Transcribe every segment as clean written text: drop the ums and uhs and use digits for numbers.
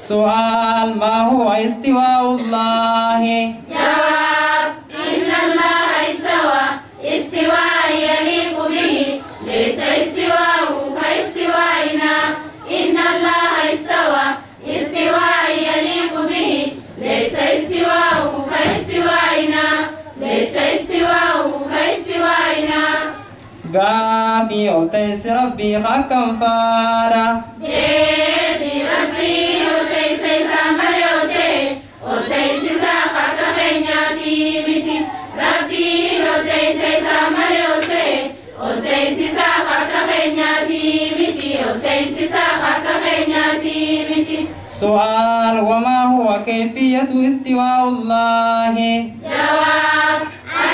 سؤال ما هو استواء الله؟ جواب إن الله استوى استواء يليق به ليس استواءه كاستوائنا إن الله استوى استواء يليق به ليس استواءه كاستوائنا ليس استواءه كاستوائنا قافي أوتيس ربي حقا فارا ديبي ربي أوتيس سامر أوتيس ساقك خيناتي متي ربي أوتيس سامر أوتيس ساقك خيناتي متي أوتيس ساقك خيناتي متي سؤال وما هو كيفية استواء الله؟ جواب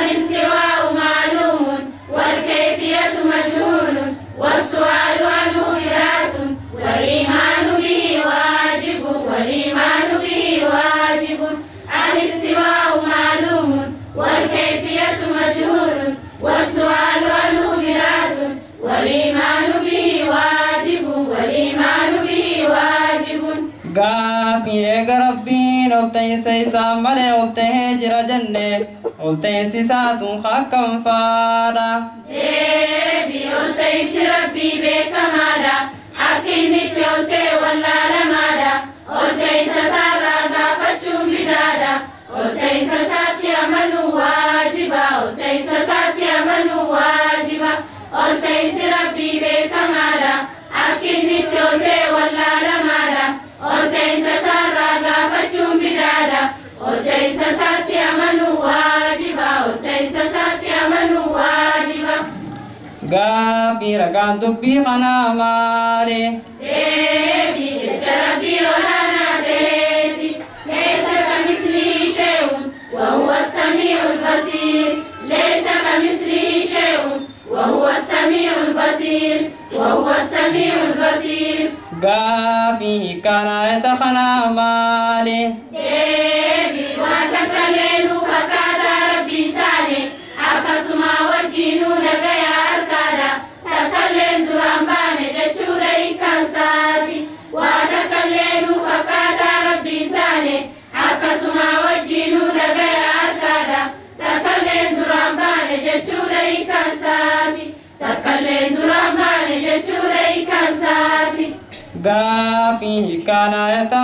الاستواء معلوم والكيفية مجهول والسؤال عنه بدعة والإيمان به واجب والإيمان به واجب الاستواء معلوم والكيفية مجهول والسؤال عنه بدعة والإيمان به واجب والإيمان به واجب قافي ربي أوتيس سامر أوتيه جرى جنة أوتيس ساسون حقا فارا deebi oltaysi rabbii beekamaadha akkinni itti oltee wallaalamaadha oltaysa isaarraa gaafachuun bidaadha oltaysa isaatti amanuu waajiba oltaysa isaatti amanuu waajiba oltaysi rabbii beekamaadha akkinni itti oltee wallaalamaadha oltaysa isaarraa gaafachuun bidaadha oltaysa isaatti amanuu waajiba oltaysa isaatti amanuu waajiba قافي رقان دبي خنا مالي deebi jecha rabbii olaanaa ta'eeti leessa kamislihi shay'un wa huwa as-sami'ul basiir leessa kamislihi shay'un wa huwa as-sami'ul basiir wa huwa as-sami'ul basiir قافي كناية خنا مالي deebi waan takkaleenuu fakkaataa rabbiin taane akkasuma wajjiinuu nagayaa harkaadha takkalleen duraan baane jechuudha hiikkaansaati waan takkaleenuu fakkaataa rabbiin taane akkasuma wajjiinuu nagayaa harkaadha takkalleen duraan baane jechuudha hiikkaansaati takkalleen duraan baane jechuudha hiikkaansaati قافي كناية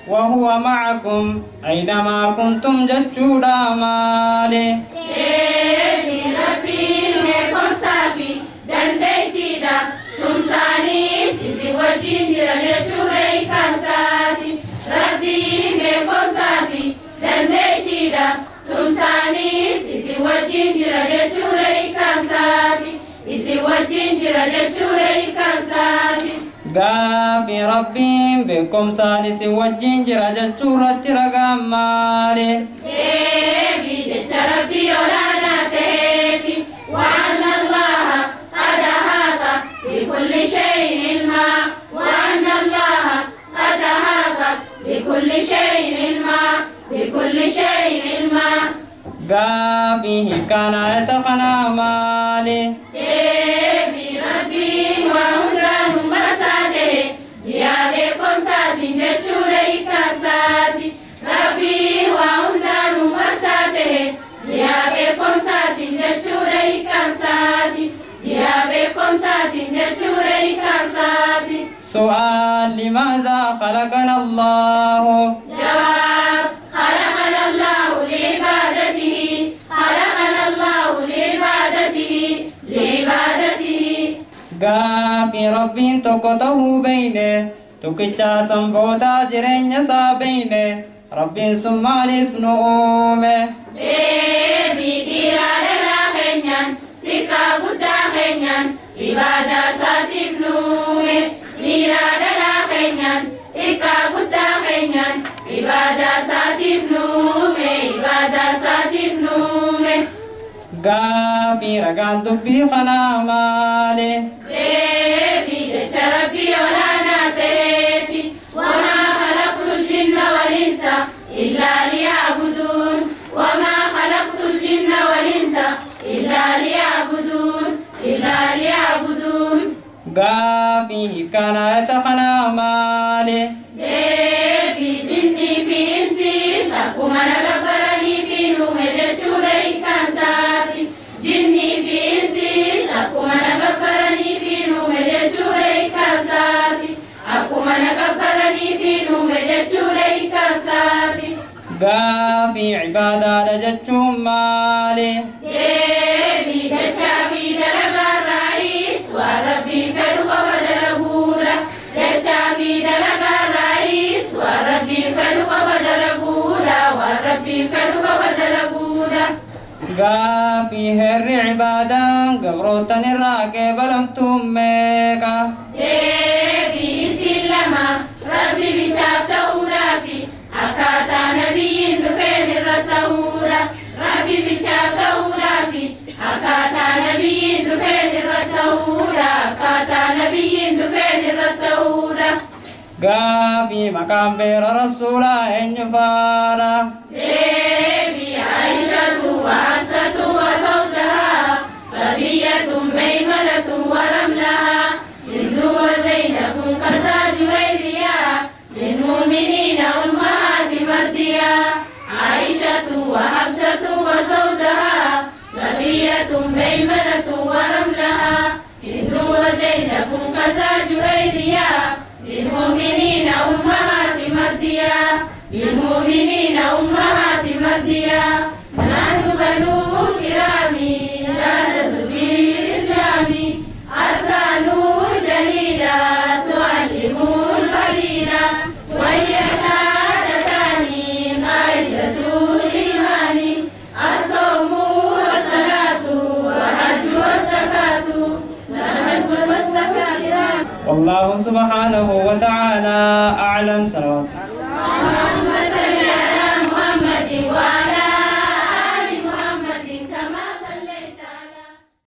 وهو معكم أينما كنتم جتشودا مالي deebi rabbiin beekumsaa fi dandeettiidha tumsaanis isin wajjin jira jechuudha hiikkaansaati rabbiin beekumsaa fi dandeettiidha tumsaanis isin wajjin jira jechuudha hiikkaansaati isin wajjin jira jechuudha hiikkaansaati قافي ربي بكم سالس وجين جرى جتشورة رقام مالي deebi jecha rabbii olaanaa ta'eeti وأن الله قد أحاط بكل شيء علما وأن الله قد أحاط بكل شيء علما بكل شيء علما قافي كناية خنا مالي deebi rabbiin waa hundaanuu marsaa ta'e ji'a beekumsaatiin jechuudha hiikkaansaati rabbiin waa hundaanuu marsaa ta'e ji'a beekumsaatiin jechuudha hiikkaansaati ji'a beekumsaatiin jechuudha hiikkaansaati سؤال لماذا خلقنا الله؟ جواب خلقنا الله لعبادته خلقنا الله لعبادته لعبادته قافي ربي تقطه بينه تكتشا سنبوتا جرين يسا بينه ربي ثم ألف نؤومه deebi dhiiraa dhalaa keenyaan xiqqaa guddaa keenyaan ibaadaa isaatiif nuume dhiiraa dhalaa keenyaan xiqqaa guddaa keenyaan ibaadaa isaatiif nuume ibaadaa isaatiif nuume قافي رقان دبي خنا مالي deebi jecha rabbii olaanaa ta'eeti wamaa khalaqtul jinna wal insa illaa liya'buduun wamaa khalaqtul jinna wal insa illaa liya'buduun illaa liya'buduun قافي كناية خنا مالي deebi قافي عبادة لجتهم مالي deebii dachaa fi dalagaa raayis waan rabbiin fedhu qofa dalaguudha dachaa fi dalagaa raayis waan rabbiin fedhu qofa dalaguudha waan rabbiin fedhu qofa dalaguudha قافي هر عبادة قبروتن الراكي بلمتم ميكا deebii isin lama rabbi bichaaf ta'uudhaa fi akkaataa nabiyyiin dhufeen irra ta'uudha rabbi bichaaf ta'uudhaa fi akkaataa nabiyyiin dhufeen irra ta'uudha akkaataa nabiyyiin dhufeen irra ta'uudha قافي مقام بير رسولا إن يفارا deebii aishatu wa hafsatu wa sawdaha safiyatun maymanatun wa ramlaha hindu wa zainabun kaza juwayriya للمؤمنين أمهات مرديا عائشة وحفصة وسودها صفية ميمنة ورملها هند وزينب كذا جويريا للمؤمنين أمهات مرديا للمؤمنين أمهات مرديا نحن بنو كرامي لا نزكي إسلامي أركان جليلة تعلم الفضيلة وهي شهادتان قاعدة الإيمان الصوم والصلاة والحج والزكاة والله سبحانه وتعالى أعلم. صلوات